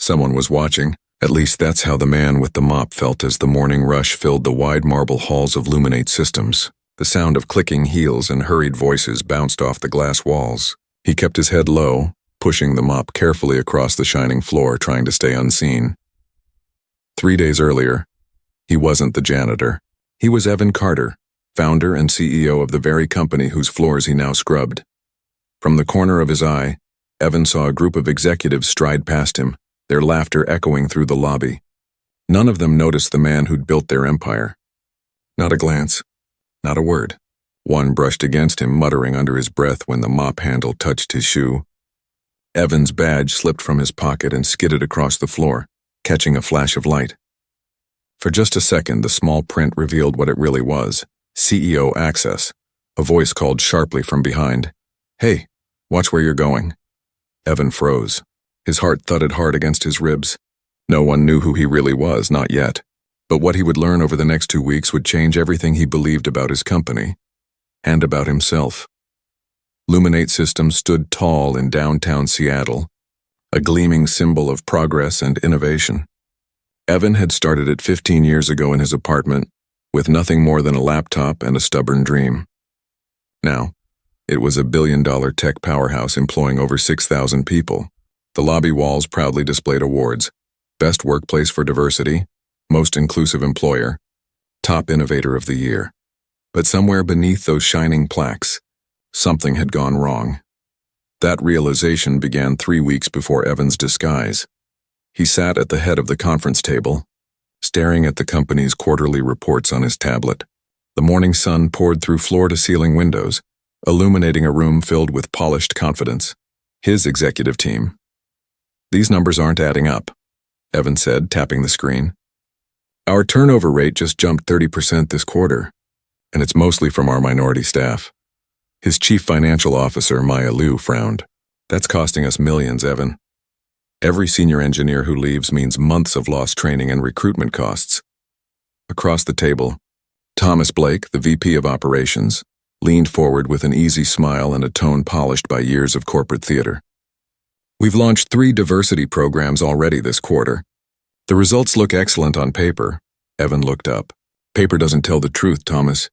Someone was watching. At least that's how the man with the mop felt as the morning rush filled the wide marble halls of Luminate Systems. The sound of clicking heels and hurried voices bounced off the glass walls. He kept his head low, pushing the mop carefully across the shining floor, trying to stay unseen. 3 days earlier, he wasn't the janitor. He was Evan Carter, founder and CEO of the very company whose floors he now scrubbed. From the corner of his eye, Evan saw a group of executives stride past him, their laughter echoing through the lobby. None of them noticed the man who'd built their empire. Not a glance, not a word. One brushed against him, muttering under his breath when the mop handle touched his shoe. Evan's badge slipped from his pocket and skidded across the floor, catching a flash of light. For just a second, the small print revealed what it really was: CEO access. A voice called sharply from behind, "Hey, watch where you're going." Evan froze. His heart thudded hard against his ribs. No one knew who he really was, not yet. But what he would learn over the next 2 weeks would change everything he believed about his company, and about himself. Luminate Systems stood tall in downtown Seattle, a gleaming symbol of progress and innovation. Evan had started it 15 years ago in his apartment, with nothing more than a laptop and a stubborn dream. Now, it was a billion-dollar tech powerhouse employing over 6,000 people. The lobby walls proudly displayed awards: Best Workplace for Diversity, Most Inclusive Employer, Top Innovator of the Year. But somewhere beneath those shining plaques, something had gone wrong. That realization began 3 weeks before Evan's disguise. He sat at the head of the conference table, staring at the company's quarterly reports on his tablet. The morning sun poured through floor-to-ceiling windows, illuminating a room filled with polished confidence. His executive team. "These numbers aren't adding up," Evan said, tapping the screen. "Our turnover rate just jumped 30% this quarter, and it's mostly from our minority staff." His chief financial officer, Maya Liu, frowned. "That's costing us millions, Evan. Every senior engineer who leaves means months of lost training and recruitment costs." Across the table, Thomas Blake, the VP of Operations, leaned forward with an easy smile and a tone polished by years of corporate theater. "We've launched 3 diversity programs already this quarter. The results look excellent on paper." Evan looked up. "Paper doesn't tell the truth, Thomas.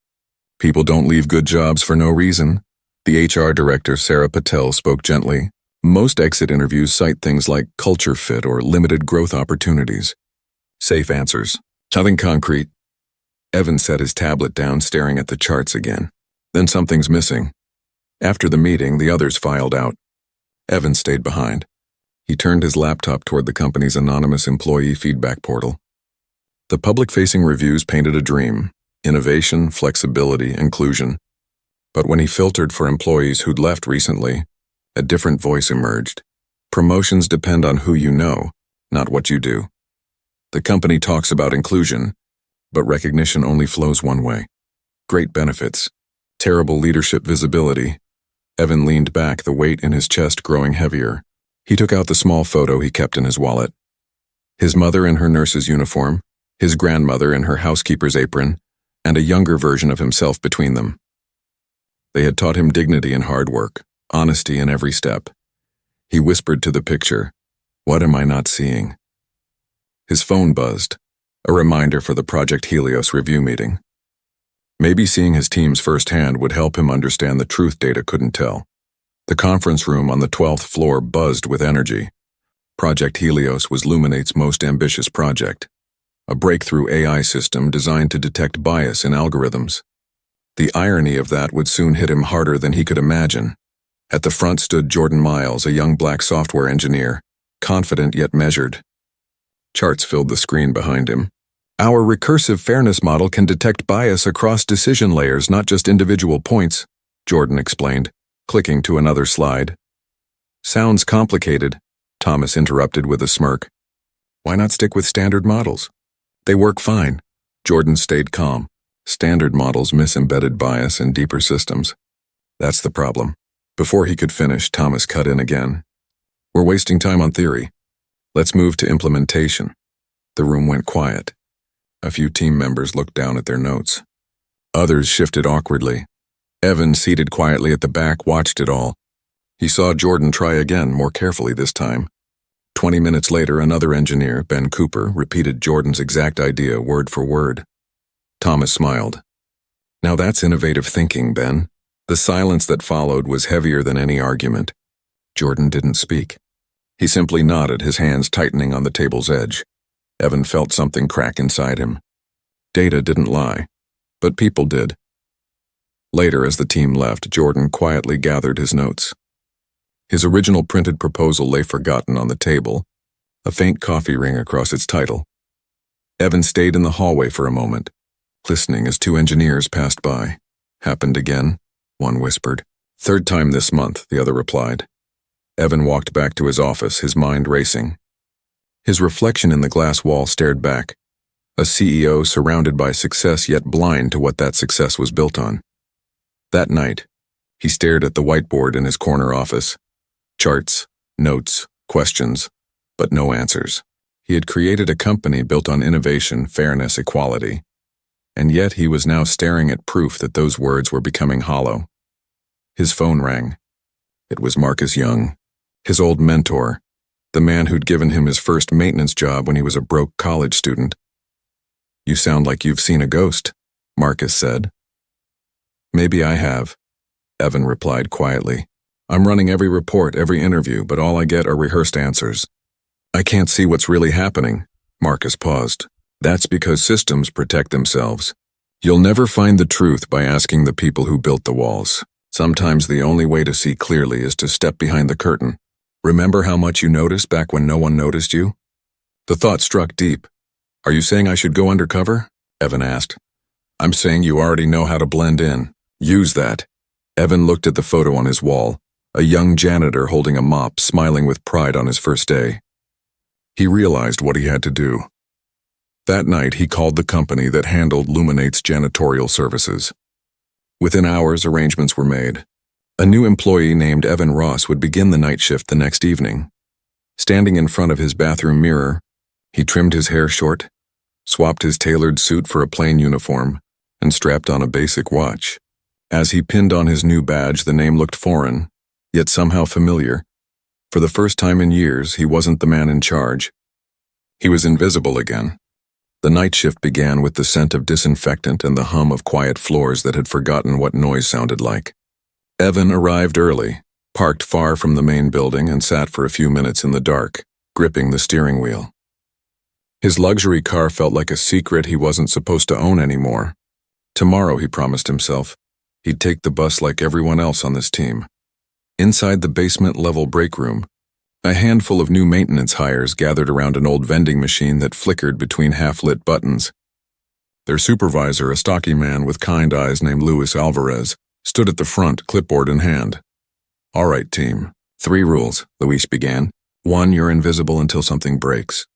People don't leave good jobs for no reason." The HR director, Sarah Patel, spoke gently. "Most exit interviews cite things like culture fit or limited growth opportunities. Safe answers. Nothing concrete." Evan set his tablet down, staring at the charts again. "Then something's missing." After the meeting, the others filed out. Evan stayed behind. He turned his laptop toward the company's anonymous employee feedback portal. The public-facing reviews painted a dream: innovation, flexibility, inclusion. But when he filtered for employees who'd left recently, a different voice emerged. "Promotions depend on who you know, not what you do. The company talks about inclusion, but recognition only flows one way. Great benefits, terrible leadership visibility." Evan leaned back, the weight in his chest growing heavier. He took out the small photo he kept in his wallet. His mother in her nurse's uniform, his grandmother in her housekeeper's apron, and a younger version of himself between them. They had taught him dignity in hard work, honesty in every step. He whispered to the picture, "What am I not seeing?" His phone buzzed, a reminder for the Project Helios review meeting. Maybe seeing his teams firsthand would help him understand the truth data couldn't tell. The conference room on the 12th floor buzzed with energy. Project Helios was Luminate's most ambitious project, a breakthrough AI system designed to detect bias in algorithms. The irony of that would soon hit him harder than he could imagine. At the front stood Jordan Miles, a young black software engineer, confident yet measured. Charts filled the screen behind him. "Our recursive fairness model can detect bias across decision layers, not just individual points," Jordan explained, clicking to another slide. "Sounds complicated," Thomas interrupted with a smirk. "Why not stick with standard models? They work fine." Jordan stayed calm. Standard models miss embedded bias in deeper systems. That's the problem. Before he could finish, Thomas cut in again. "We're wasting time on theory. Let's move to implementation." The room went quiet. A few team members looked down at their notes. Others shifted awkwardly. Evan, seated quietly at the back, watched it all. He saw Jordan try again, more carefully this time. 20 minutes later, another engineer, Ben Cooper, repeated Jordan's exact idea word for word. Thomas smiled. Now that's innovative thinking, Ben. The silence that followed was heavier than any argument. Jordan didn't speak. He simply nodded, his hands tightening on the table's edge. Evan felt something crack inside him. Data didn't lie, but people did. Later, as the team left, Jordan quietly gathered his notes. His original printed proposal lay forgotten on the table, a faint coffee ring across its title. Evan stayed in the hallway for a moment, listening as two engineers passed by. Happened again, one whispered. Third time this month, the other replied. Evan walked back to his office, his mind racing. His reflection in the glass wall stared back, a CEO surrounded by success yet blind to what that success was built on. That night, he stared at the whiteboard in his corner office. Charts, notes, questions, but no answers. He had created a company built on innovation, fairness, equality, and yet he was now staring at proof that those words were becoming hollow. His phone rang. It was Marcus Young, his old mentor, the man who'd given him his first maintenance job when he was a broke college student. "You sound like you've seen a ghost," Marcus said. "Maybe I have," Evan replied quietly. "I'm running every report, every interview, but all I get are rehearsed answers. I can't see what's really happening." Marcus paused. "That's because systems protect themselves. You'll never find the truth by asking the people who built the walls. Sometimes the only way to see clearly is to step behind the curtain. Remember how much you noticed back when no one noticed you?" The thought struck deep. "Are you saying I should go undercover?" Evan asked. "I'm saying you already know how to blend in. Use that." Evan looked at the photo on his wall, a young janitor holding a mop, smiling with pride on his first day. He realized what he had to do. That night, he called the company that handled Luminate's janitorial services. Within hours, arrangements were made. A new employee named Evan Ross would begin the night shift the next evening. Standing in front of his bathroom mirror, he trimmed his hair short, swapped his tailored suit for a plain uniform, and strapped on a basic watch. As he pinned on his new badge, the name looked foreign, yet somehow familiar. For the first time in years, he wasn't the man in charge. He was invisible again. The night shift began with the scent of disinfectant and the hum of quiet floors that had forgotten what noise sounded like. Evan arrived early, parked far from the main building, and sat for a few minutes in the dark, gripping the steering wheel. His luxury car felt like a secret he wasn't supposed to own anymore. Tomorrow, he promised himself, he'd take the bus like everyone else on this team. Inside the basement-level break room, a handful of new maintenance hires gathered around an old vending machine that flickered between half-lit buttons. Their supervisor, a stocky man with kind eyes named Luis Alvarez, stood at the front, clipboard in hand. "All right, team. 3 rules," Luis began. 1, you're invisible until something breaks.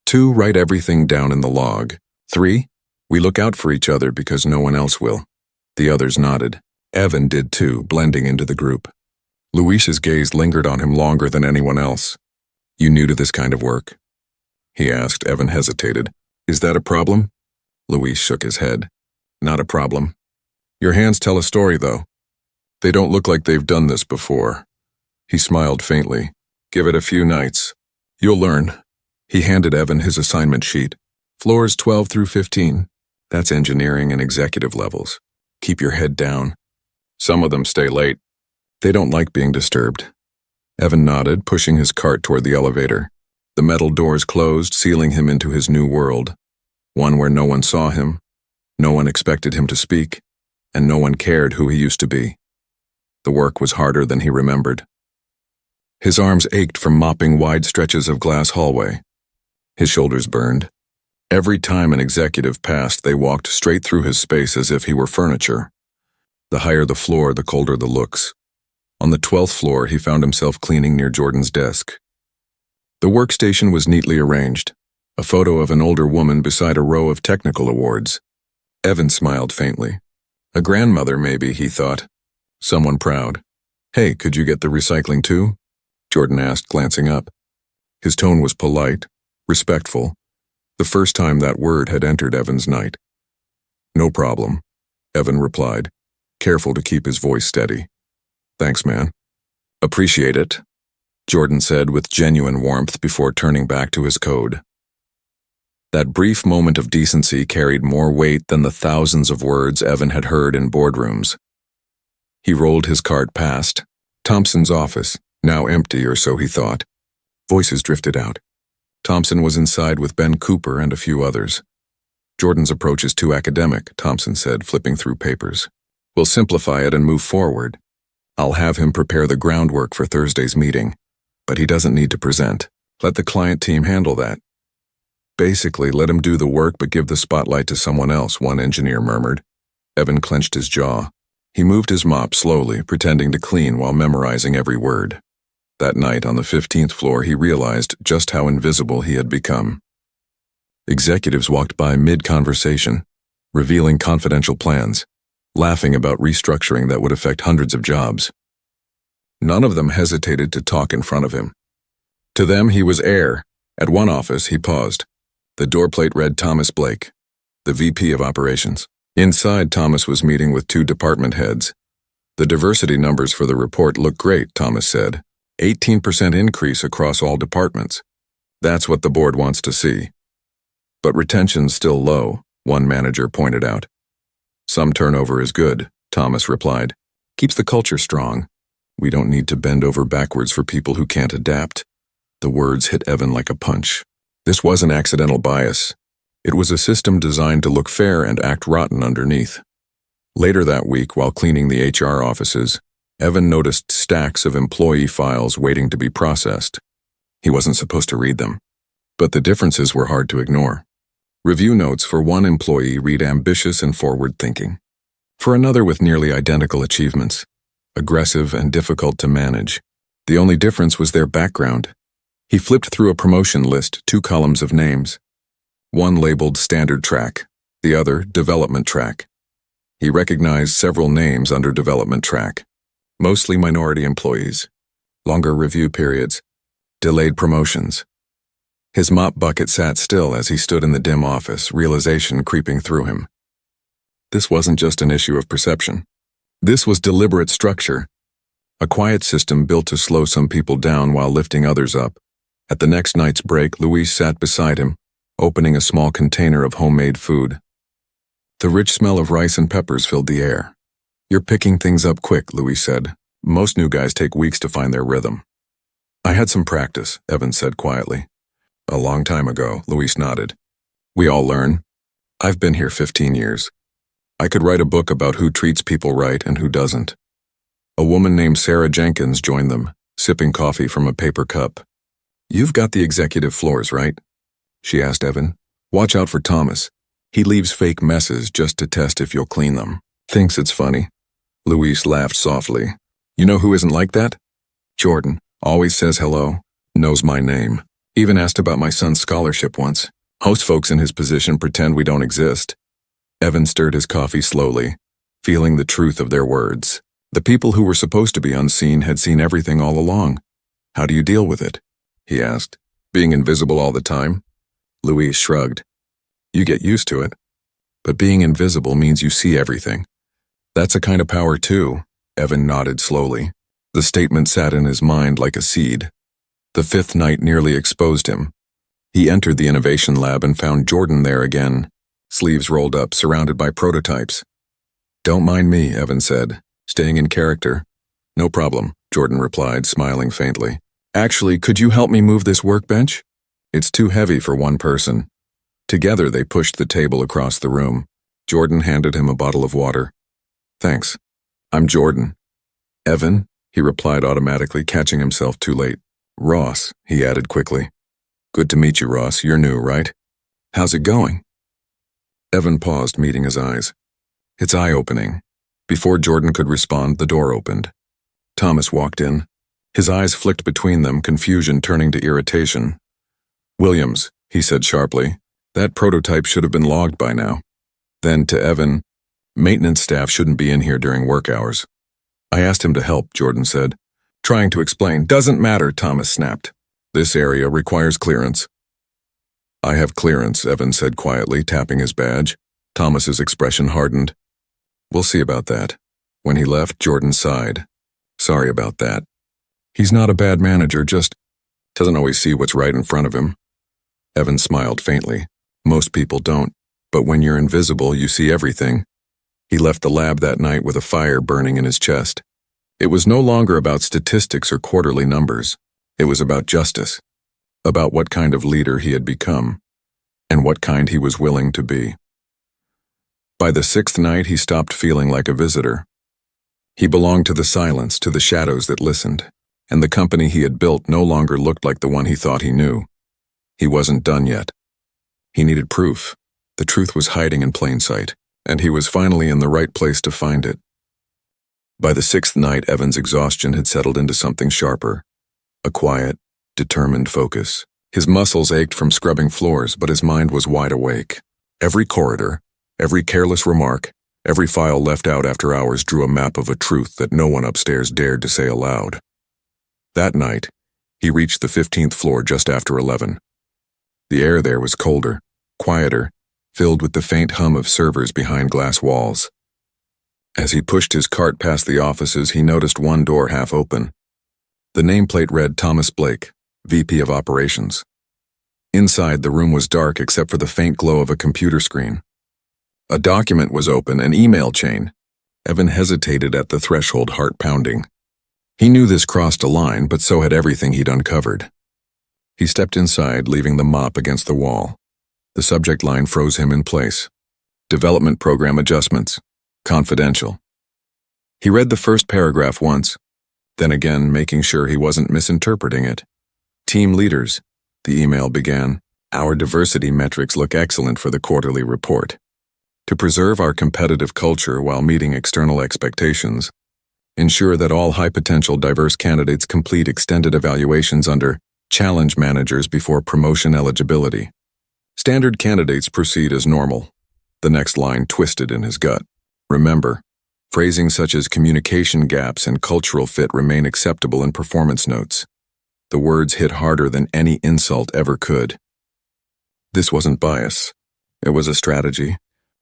2, write everything down in the log. 3, we look out for each other because no one else will. The others nodded. Evan did too, blending into the group. Luis's gaze lingered on him longer than anyone else. "You new to this kind of work?" he asked. Evan hesitated. "Is that a problem?" Luis shook his head. "Not a problem. Your hands tell a story, though. They don't look like they've done this before." He smiled faintly. "Give it a few nights. You'll learn." He handed Evan his assignment sheet. "Floors 12 through 15. That's engineering and executive levels. Keep your head down. Some of them stay late. They don't like being disturbed." Evan nodded, pushing his cart toward the elevator. The metal doors closed, sealing him into his new world. One where no one saw him, no one expected him to speak, and no one cared who he used to be. The work was harder than he remembered. His arms ached from mopping wide stretches of glass hallway. His shoulders burned. Every time an executive passed, they walked straight through his space as if he were furniture. The higher the floor, the colder the looks. On the 12th floor, he found himself cleaning near Jordan's desk. The workstation was neatly arranged, a photo of an older woman beside a row of technical awards. Evan smiled faintly. A grandmother, maybe, he thought. Someone proud. "Hey, could you get the recycling too?" Jordan asked, glancing up. His tone was polite, respectful, the first time that word had entered Evan's night. "No problem," Evan replied, careful to keep his voice steady. "Thanks, man." "Appreciate it." Jordan said with genuine warmth before turning back to his code. That brief moment of decency carried more weight than the thousands of words Evan had heard in boardrooms. He rolled his cart past Thompson's office, now empty or so he thought. Voices drifted out. Thompson was inside with Ben Cooper and a few others. Jordan's approach is too academic, Thompson said, flipping through papers. We'll simplify it and move forward. I'll have him prepare the groundwork for Thursday's meeting, but he doesn't need to present. Let the client team handle that. Basically, let him do the work but give the spotlight to someone else, one engineer murmured. Evan clenched his jaw. He moved his mop slowly, pretending to clean while memorizing every word. That night on the 15th floor, he realized just how invisible he had become. Executives walked by mid-conversation, revealing confidential plans, laughing about restructuring that would affect hundreds of jobs. None of them hesitated to talk in front of him. To them, he was air. At one office, he paused. The doorplate read Thomas Blake, the VP of Operations. Inside, Thomas was meeting with 2 department heads. The diversity numbers for the report look great, Thomas said. 18% increase across all departments. That's what the board wants to see. But retention's still low, one manager pointed out. Some turnover is good, Thomas replied. Keeps the culture strong. We don't need to bend over backwards for people who can't adapt. The words hit Evan like a punch. This wasn't accidental bias. It was a system designed to look fair and act rotten underneath. Later that week, while cleaning the HR offices, Evan noticed stacks of employee files waiting to be processed. He wasn't supposed to read them, but the differences were hard to ignore. Review notes for one employee read ambitious and forward-thinking. For another with nearly identical achievements, aggressive and difficult to manage. The only difference was their background. He flipped through a promotion list, 2 columns of names. One labeled Standard Track, the other Development Track. He recognized several names under Development Track. Mostly minority employees, longer review periods, delayed promotions. His mop bucket sat still as he stood in the dim office, realization creeping through him. This wasn't just an issue of perception. This was deliberate structure. A quiet system built to slow some people down while lifting others up. At the next night's break, Luis sat beside him, opening a small container of homemade food. The rich smell of rice and peppers filled the air. You're picking things up quick, Luis said. Most new guys take weeks to find their rhythm. I had some practice, Evan said quietly. A long time ago, Luis nodded. We all learn. I've been here 15 years. I could write a book about who treats people right and who doesn't. A woman named Sarah Jenkins joined them, sipping coffee from a paper cup. You've got the executive floors, right? She asked Evan. Watch out for Thomas. He leaves fake messes just to test if you'll clean them. Thinks it's funny. Luis laughed softly. You know who isn't like that? Jordan. Always says hello. Knows my name. Even asked about my son's scholarship once. Most folks in his position pretend we don't exist. Evan stirred his coffee slowly, feeling the truth of their words. The people who were supposed to be unseen had seen everything all along. How do you deal with it? He asked. Being invisible all the time? Luis shrugged. You get used to it. But being invisible means you see everything. That's a kind of power too, Evan nodded slowly. The statement sat in his mind like a seed. The 5th night nearly exposed him. He entered the innovation lab and found Jordan there again, sleeves rolled up, surrounded by prototypes. Don't mind me, Evan said, staying in character. No problem, Jordan replied, smiling faintly. Actually, could you help me move this workbench? It's too heavy for one person. Together they pushed the table across the room. Jordan handed him a bottle of water. Thanks. I'm Jordan. Evan, he replied automatically, catching himself too late. Ross, he added quickly. Good to meet you, Ross. You're new, right? How's it going? Evan paused, meeting his eyes. It's eye-opening. Before Jordan could respond, the door opened. Thomas walked in. His eyes flicked between them, confusion turning to irritation. Williams, he said sharply. That prototype should have been logged by now. Then to Evan, maintenance staff shouldn't be in here during work hours. I asked him to help, Jordan said. Trying to explain. Doesn't matter, Thomas snapped. This area requires clearance. I have clearance, Evan said quietly, tapping his badge. Thomas's expression hardened. We'll see about that. When he left, Jordan sighed. Sorry about that. He's not a bad manager, just doesn't always see what's right in front of him. Evan smiled faintly. Most people don't, but when you're invisible, you see everything. He left the lab that night with a fire burning in his chest. It was no longer about statistics or quarterly numbers. It was about justice, about what kind of leader he had become, and what kind he was willing to be. By the 6th night, he stopped feeling like a visitor. He belonged to the silence, to the shadows that listened, and the company he had built no longer looked like the one he thought he knew. He wasn't done yet. He needed proof. The truth was hiding in plain sight, and he was finally in the right place to find it. By the 6th night, Evan's exhaustion had settled into something sharper, a quiet, determined focus. His muscles ached from scrubbing floors, but his mind was wide awake. Every corridor, every careless remark, every file left out after hours drew a map of a truth that no one upstairs dared to say aloud. That night, he reached the 15th floor just after 11. The air there was colder, quieter, filled with the faint hum of servers behind glass walls. As he pushed his cart past the offices, he noticed one door half open. The nameplate read Thomas Blake, VP of Operations. Inside, the room was dark except for the faint glow of a computer screen. A document was open, an email chain. Evan hesitated at the threshold, heart pounding. He knew this crossed a line, but so had everything he'd uncovered. He stepped inside, leaving the mop against the wall. The subject line froze him in place. Development Program Adjustments. Confidential. He read the first paragraph once, then again, making sure he wasn't misinterpreting it. Team leaders, the email began. Our diversity metrics look excellent for the quarterly report. To preserve our competitive culture while meeting external expectations, ensure that all high-potential diverse candidates complete extended evaluations under challenge managers before promotion eligibility. Standard candidates proceed as normal. The next line twisted in his gut. Remember, phrasing such as communication gaps and cultural fit remain acceptable in performance notes. The words hit harder than any insult ever could. This wasn't bias. It was a strategy.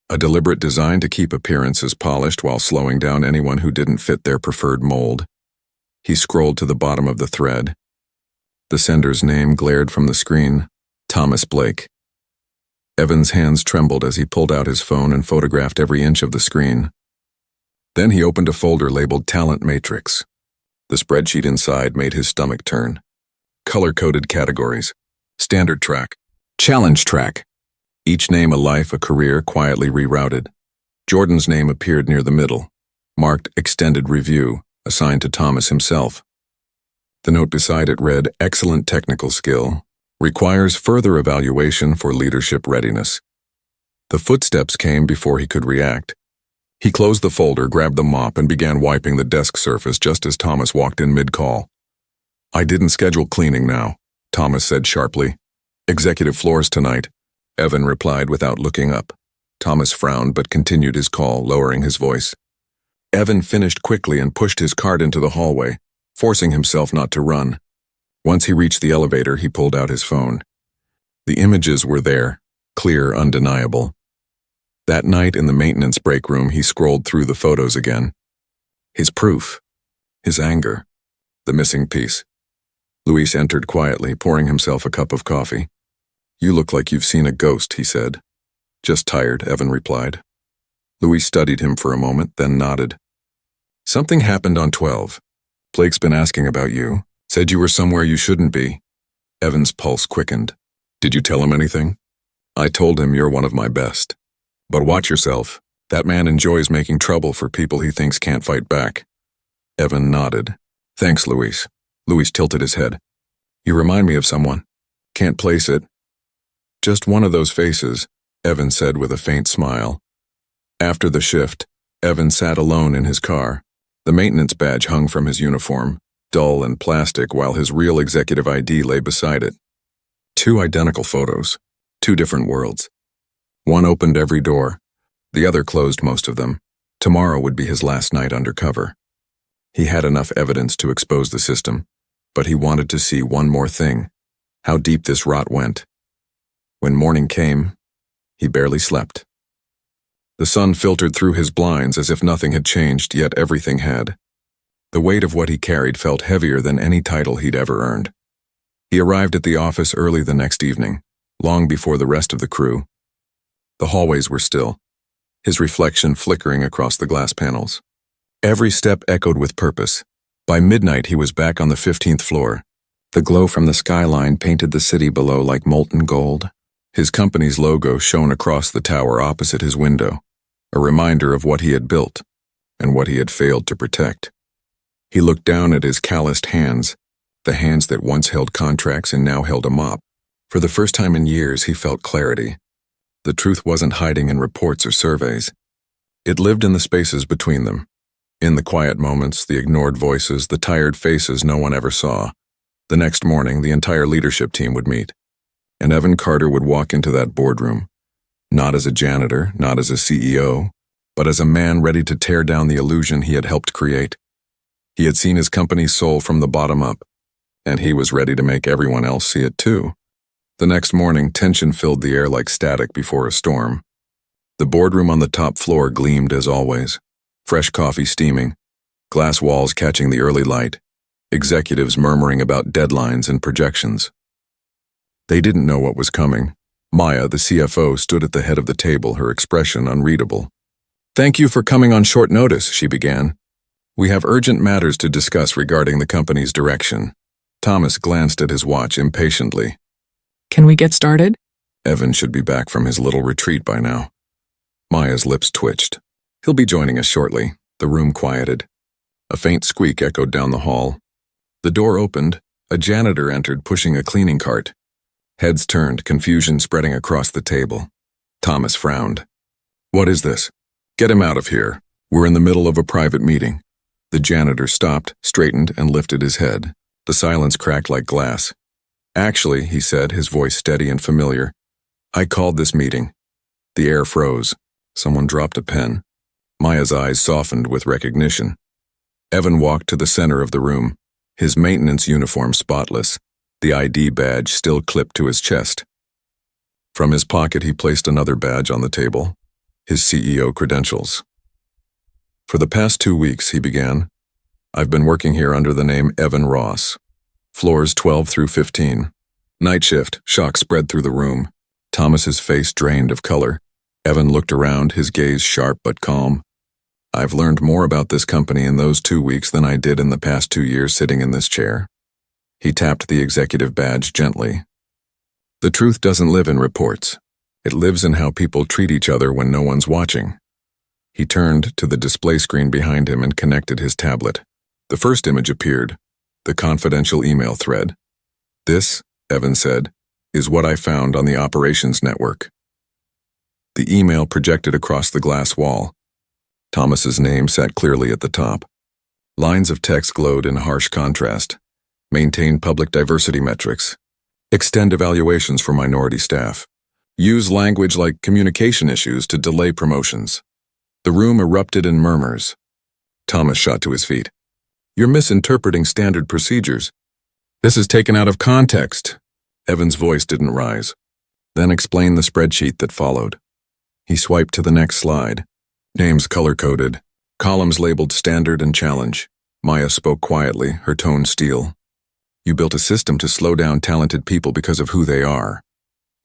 A deliberate design to keep appearances polished while slowing down anyone who didn't fit their preferred mold. He scrolled to the bottom of the thread. The sender's name glared from the screen, Thomas Blake. Evan's hands trembled as he pulled out his phone and photographed every inch of the screen. Then he opened a folder labeled Talent Matrix. The spreadsheet inside made his stomach turn. Color-coded categories. Standard track. Challenge track. Each name a life, a career, quietly rerouted. Jordan's name appeared near the middle, marked Extended Review, assigned to Thomas himself. The note beside it read, Excellent technical skill. Requires further evaluation for leadership readiness. The footsteps came before he could react. He closed the folder, grabbed the mop, and began wiping the desk surface just as Thomas walked in mid-call. I didn't schedule cleaning now, Thomas said sharply. Executive floors tonight. Evan replied without looking up. Thomas frowned but continued his call, lowering his voice. Evan finished quickly and pushed his cart into the hallway, forcing himself not to run. Once he reached the elevator, he pulled out his phone. The images were there, clear, undeniable. That night in the maintenance break room, he scrolled through the photos again. His proof, his anger, the missing piece. Luis entered quietly, pouring himself a cup of coffee. You look like you've seen a ghost, he said. Just tired, Evan replied. Luis studied him for a moment, then nodded. Something happened on 12. Blake's been asking about you. Said you were somewhere you shouldn't be. Evan's pulse quickened. Did you tell him anything? I told him you're one of my best. But watch yourself. That man enjoys making trouble for people he thinks can't fight back. Evan nodded. Thanks, Luis. Luis tilted his head. You remind me of someone. Can't place it. Just one of those faces, Evan said with a faint smile. After the shift, Evan sat alone in his car. The maintenance badge hung from his uniform, dull and plastic, while his real executive ID lay beside it. 2 identical photos, 2 different worlds. One opened every door, the other closed most of them. Tomorrow would be his last night undercover. He had enough evidence to expose the system, but he wanted to see one more thing, how deep this rot went. When morning came, he barely slept. The sun filtered through his blinds as if nothing had changed, yet everything had. The weight of what he carried felt heavier than any title he'd ever earned. He arrived at the office early the next evening, long before the rest of the crew. The hallways were still, his reflection flickering across the glass panels. Every step echoed with purpose. By midnight, he was back on the 15th floor. The glow from the skyline painted the city below like molten gold. His company's logo shone across the tower opposite his window, a reminder of what he had built and what he had failed to protect. He looked down at his calloused hands, the hands that once held contracts and now held a mop. For the first time in years, he felt clarity. The truth wasn't hiding in reports or surveys. It lived in the spaces between them. In the quiet moments, the ignored voices, the tired faces no one ever saw. The next morning, the entire leadership team would meet. And Evan Carter would walk into that boardroom, not as a janitor, not as a CEO, but as a man ready to tear down the illusion he had helped create. He had seen his company's soul from the bottom up, and he was ready to make everyone else see it too. The next morning, tension filled the air like static before a storm. The boardroom on the top floor gleamed as always, fresh coffee steaming, glass walls catching the early light, executives murmuring about deadlines and projections. They didn't know what was coming. Maya, the CFO, stood at the head of the table, her expression unreadable. "Thank you for coming on short notice," she began. "We have urgent matters to discuss regarding the company's direction." Thomas glanced at his watch impatiently. Can we get started? Evan should be back from his little retreat by now. Maya's lips twitched. "He'll be joining us shortly." The room quieted. A faint squeak echoed down the hall. The door opened. A janitor entered, pushing a cleaning cart. Heads turned, confusion spreading across the table. Thomas frowned. "What is this? Get him out of here. We're in the middle of a private meeting." The janitor stopped, straightened, and lifted his head. The silence cracked like glass. "Actually," he said, his voice steady and familiar, "I called this meeting." The air froze. Someone dropped a pen. Maya's eyes softened with recognition. Evan walked to the center of the room, his maintenance uniform spotless, the ID badge still clipped to his chest. From his pocket, he placed another badge on the table, his CEO credentials. "For the past 2 weeks," he began, "I've been working here under the name Evan Ross. Floors 12 through 15. Night shift." Shock spread through the room. Thomas's face drained of color. Evan looked around, his gaze sharp but calm. "I've learned more about this company in those 2 weeks than I did in the past 2 years sitting in this chair." He tapped the executive badge gently. "The truth doesn't live in reports. It lives in how people treat each other when no one's watching." He turned to the display screen behind him and connected his tablet. The first image appeared, the confidential email thread. "This," Evan said, "is what I found on the operations network." The email projected across the glass wall. Thomas's name sat clearly at the top. Lines of text glowed in harsh contrast. "Maintain public diversity metrics. Extend evaluations for minority staff. Use language like communication issues to delay promotions." The room erupted in murmurs. Thomas shot to his feet. "You're misinterpreting standard procedures. This is taken out of context." Evan's voice didn't rise. "Then explain the spreadsheet that followed." He swiped to the next slide. Names color-coded, columns labeled standard and challenge. Maya spoke quietly, her tone steel. "You built a system to slow down talented people because of who they are."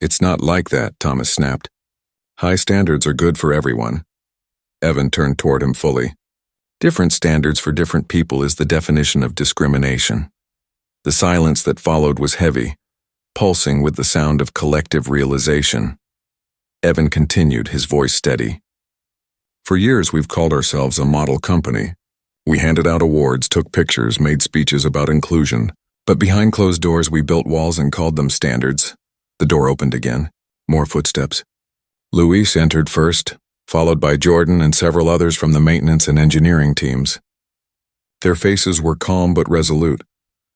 "It's not like that," Thomas snapped. "High standards are good for everyone." Evan turned toward him fully. "Different standards for different people is the definition of discrimination." The silence that followed was heavy, pulsing with the sound of collective realization. Evan continued, his voice steady. "For years we've called ourselves a model company. We handed out awards, took pictures, made speeches about inclusion. But behind closed doors we built walls and called them standards." The door opened again. More footsteps. Luis entered first, followed by Jordan and several others from the maintenance and engineering teams. Their faces were calm but resolute.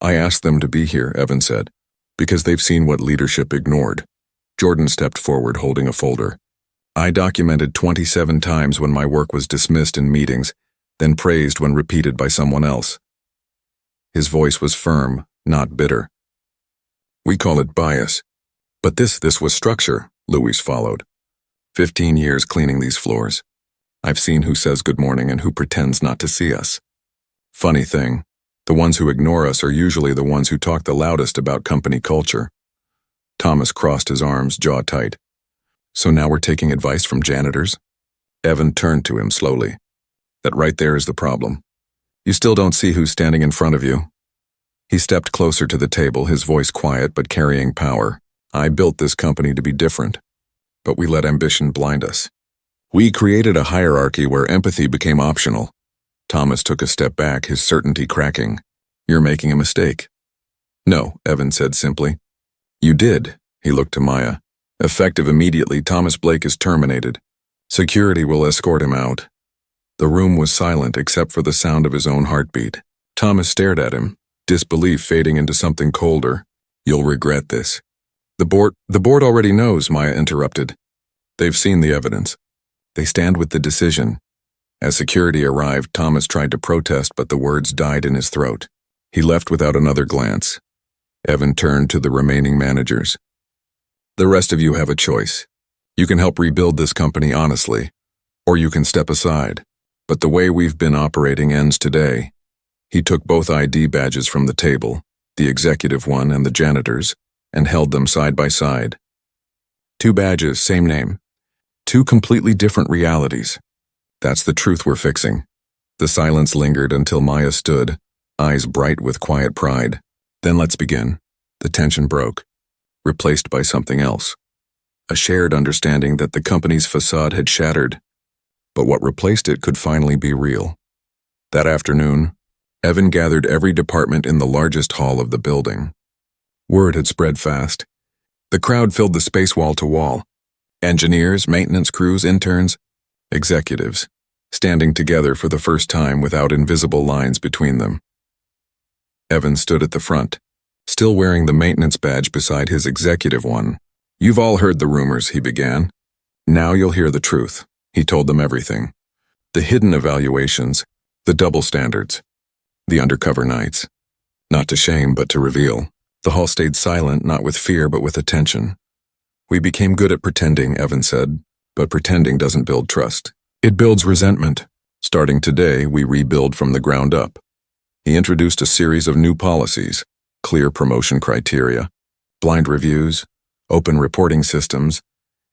"I asked them to be here," Evan said, "because they've seen what leadership ignored." Jordan stepped forward holding a folder. "I documented 27 times when my work was dismissed in meetings, then praised when repeated by someone else." His voice was firm, not bitter. "We call it bias. But this was structure," Luis followed. 15 years cleaning these floors. I've seen who says good morning and who pretends not to see us. Funny thing, the ones who ignore us are usually the ones who talk the loudest about company culture. Thomas crossed his arms, jaw tight. So now we're taking advice from janitors? Evan turned to him slowly. That right there is the problem. You still don't see who's standing in front of you. He stepped closer to the table, his voice quiet but carrying power. I built this company to be different, but we let ambition blind us. We created a hierarchy where empathy became optional. Thomas took a step back, his certainty cracking. You're making a mistake. No, Evan said simply. You did. He looked to Maya. Effective immediately, Thomas Blake is terminated. Security will escort him out. The room was silent except for the sound of his own heartbeat. Thomas stared at him, disbelief fading into something colder. You'll regret this. The board already knows, Maya interrupted. They've seen the evidence. They stand with the decision. As security arrived, Thomas tried to protest, but the words died in his throat. He left without another glance. Evan turned to the remaining managers. The rest of you have a choice. You can help rebuild this company honestly, or you can step aside. But the way we've been operating ends today. He took both ID badges from the table, the executive one and the janitor's, and held them side by side. 2 badges, same name. 2 completely different realities. That's the truth we're fixing. The silence lingered until Maya stood, eyes bright with quiet pride. Then let's begin. The tension broke, replaced by something else. A shared understanding that the company's facade had shattered, but what replaced it could finally be real. That afternoon, Evan gathered every department in the largest hall of the building. Word had spread fast. The crowd filled the space wall to wall. Engineers, maintenance crews, interns, executives, standing together for the first time without invisible lines between them. Evan stood at the front, still wearing the maintenance badge beside his executive one. You've all heard the rumors, he began. Now you'll hear the truth. He told them everything. The hidden evaluations, the double standards, the undercover nights. Not to shame, but to reveal. The hall stayed silent, not with fear, but with attention. We became good at pretending, Evan said, but pretending doesn't build trust. It builds resentment. Starting today, we rebuild from the ground up. He introduced a series of new policies, clear promotion criteria, blind reviews, open reporting systems,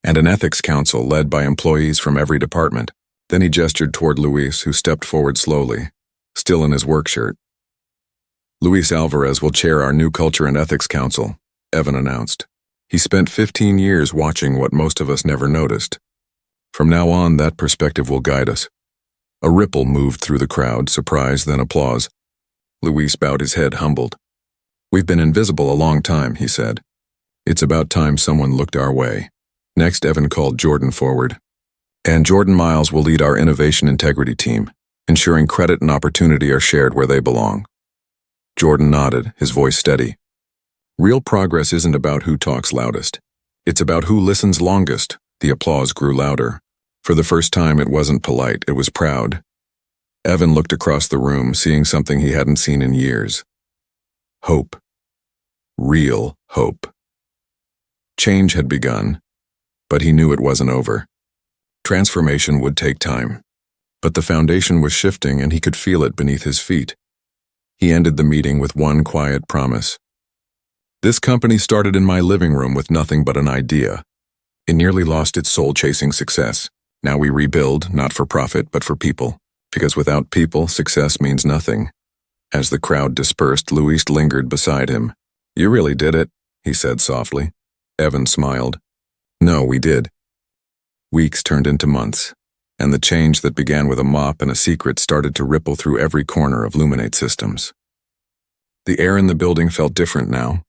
and an ethics council led by employees from every department. Then he gestured toward Luis, who stepped forward slowly, still in his work shirt. Luis Alvarez will chair our new Culture and Ethics Council, Evan announced. He spent 15 years watching what most of us never noticed. From now on, that perspective will guide us. A ripple moved through the crowd, surprise, then applause. Luis bowed his head, humbled. We've been invisible a long time, he said. It's about time someone looked our way. Next, Evan called Jordan forward. And Jordan Miles will lead our innovation integrity team, ensuring credit and opportunity are shared where they belong. Jordan nodded, his voice steady. Real progress isn't about who talks loudest. It's about who listens longest. The applause grew louder. For the first time, it wasn't polite, it was proud. Evan looked across the room, seeing something he hadn't seen in years. Hope. Real hope. Change had begun, but he knew it wasn't over. Transformation would take time, but the foundation was shifting and he could feel it beneath his feet. He ended the meeting with one quiet promise. This company started in my living room with nothing but an idea. It nearly lost its soul chasing success. Now we rebuild, not for profit, but for people. Because without people, success means nothing. As the crowd dispersed, Luis lingered beside him. You really did it, he said softly. Evan smiled. No, we did. Weeks turned into months, and the change that began with a mop and a secret started to ripple through every corner of Luminate Systems. The air in the building felt different now.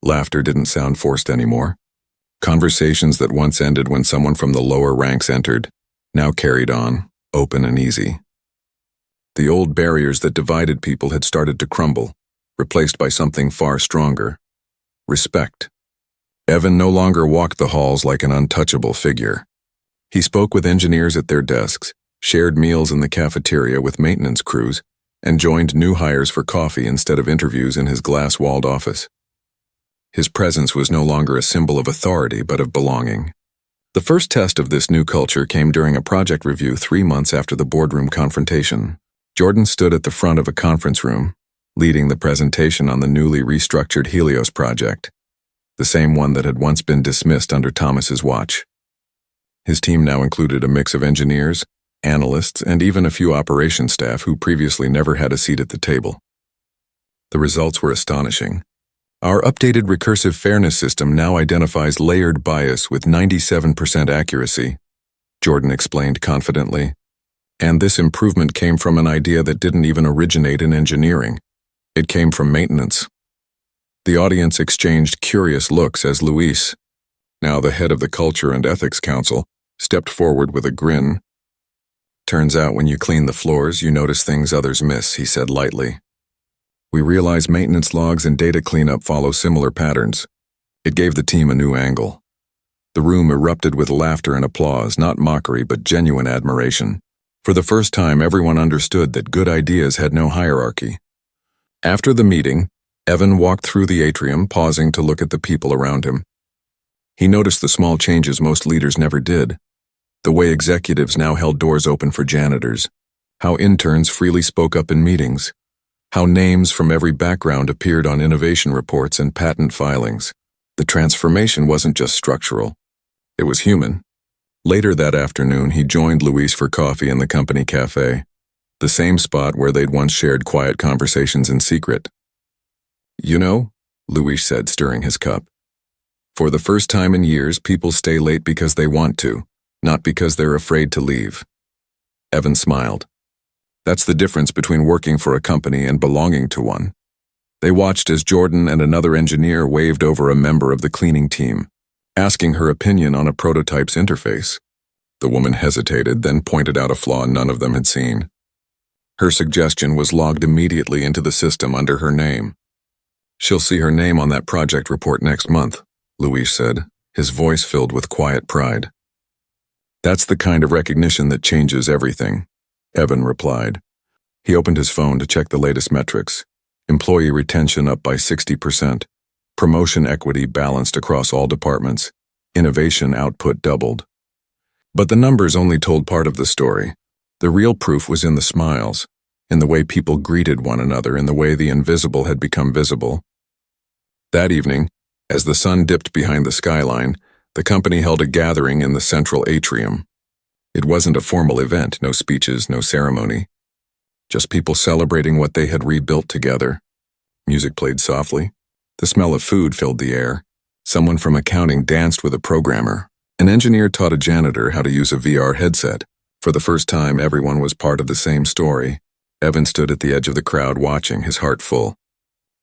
Laughter didn't sound forced anymore. Conversations that once ended when someone from the lower ranks entered, now carried on, open and easy. The old barriers that divided people had started to crumble, replaced by something far stronger. Respect. Evan no longer walked the halls like an untouchable figure. He spoke with engineers at their desks, shared meals in the cafeteria with maintenance crews, and joined new hires for coffee instead of interviews in his glass-walled office. His presence was no longer a symbol of authority, but of belonging. The first test of this new culture came during a project review 3 months after the boardroom confrontation. Jordan stood at the front of a conference room, leading the presentation on the newly restructured Helios project, the same one that had once been dismissed under Thomas's watch. His team now included a mix of engineers, analysts, and even a few operations staff who previously never had a seat at the table. The results were astonishing. Our updated recursive fairness system now identifies layered bias with 97% accuracy, Jordan explained confidently. And this improvement came from an idea that didn't even originate in engineering. It came from maintenance. The audience exchanged curious looks as Luis, now the head of the Culture and Ethics Council, stepped forward with a grin. "Turns out when you clean the floors, you notice things others miss," he said lightly. "We realize maintenance logs and data cleanup follow similar patterns." It gave the team a new angle. The room erupted with laughter and applause, not mockery but genuine admiration. For the first time, everyone understood that good ideas had no hierarchy. After the meeting, Evan walked through the atrium, pausing to look at the people around him. He noticed the small changes most leaders never did. The way executives now held doors open for janitors, how interns freely spoke up in meetings, how names from every background appeared on innovation reports and patent filings. The transformation wasn't just structural. It was human. Later that afternoon, he joined Luis for coffee in the company cafe, the same spot where they'd once shared quiet conversations in secret. "You know," Luis said, stirring his cup, "for the first time in years, people stay late because they want to, not because they're afraid to leave." Evan smiled. That's the difference between working for a company and belonging to one. They watched as Jordan and another engineer waved over a member of the cleaning team, asking her opinion on a prototype's interface. The woman hesitated, then pointed out a flaw none of them had seen. Her suggestion was logged immediately into the system under her name. "She'll see her name on that project report next month," Luis said, his voice filled with quiet pride. "That's the kind of recognition that changes everything," Evan replied. He opened his phone to check the latest metrics. Employee retention up by 60%. Promotion equity balanced across all departments. Innovation output doubled. But the numbers only told part of the story. The real proof was in the smiles, in the way people greeted one another, in the way the invisible had become visible. That evening, as the sun dipped behind the skyline, the company held a gathering in the central atrium. It wasn't a formal event, no speeches, no ceremony. Just people celebrating what they had rebuilt together. Music played softly. The smell of food filled the air. Someone from accounting danced with a programmer. An engineer taught a janitor how to use a VR headset. For the first time, everyone was part of the same story. Evan stood at the edge of the crowd watching, his heart full.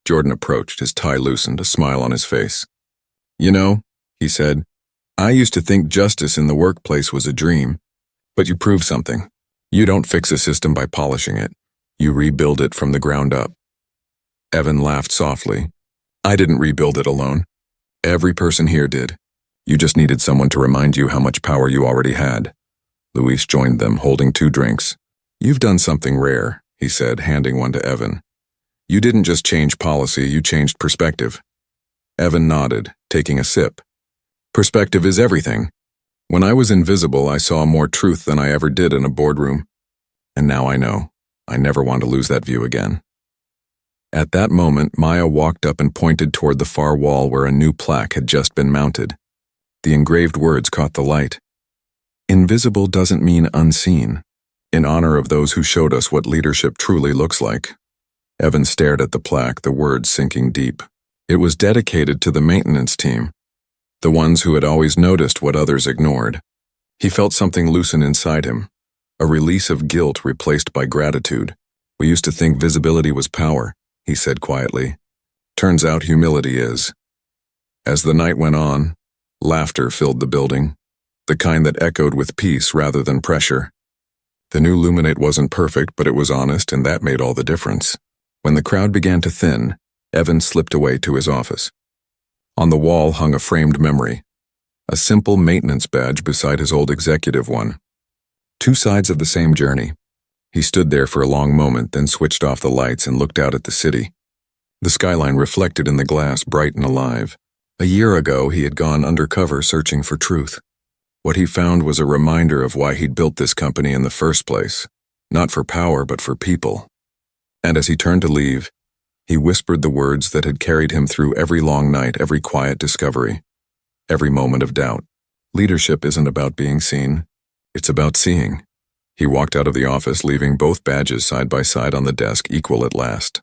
Jordan approached, his tie loosened, a smile on his face. "You know," he said, "I used to think justice in the workplace was a dream. But you proved something. You don't fix a system by polishing it. You rebuild it from the ground up." Evan laughed softly. "I didn't rebuild it alone. Every person here did. You just needed someone to remind you how much power you already had." Luis joined them, holding 2 drinks. "You've done something rare," he said, handing one to Evan. "You didn't just change policy, you changed perspective." Evan nodded, taking a sip. "Perspective is everything. When I was invisible, I saw more truth than I ever did in a boardroom. And now I know. I never want to lose that view again." At that moment, Maya walked up and pointed toward the far wall where a new plaque had just been mounted. The engraved words caught the light. "Invisible doesn't mean unseen. In honor of those who showed us what leadership truly looks like." Evan stared at the plaque, the words sinking deep. It was dedicated to the maintenance team, the ones who had always noticed what others ignored. He felt something loosen inside him, a release of guilt replaced by gratitude. "We used to think visibility was power," he said quietly. "Turns out humility is." As the night went on, laughter filled the building, the kind that echoed with peace rather than pressure. The new Luminate wasn't perfect, but it was honest, and that made all the difference. When the crowd began to thin, Evan slipped away to his office. On the wall hung a framed memory, a simple maintenance badge beside his old executive one. 2 sides of the same journey. He stood there for a long moment, then switched off the lights and looked out at the city. The skyline reflected in the glass, bright and alive. A year ago, he had gone undercover searching for truth. What he found was a reminder of why he'd built this company in the first place. Not for power, but for people. And as he turned to leave, he whispered the words that had carried him through every long night, every quiet discovery, every moment of doubt. Leadership isn't about being seen. It's about seeing. He walked out of the office, leaving both badges side by side on the desk, equal at last.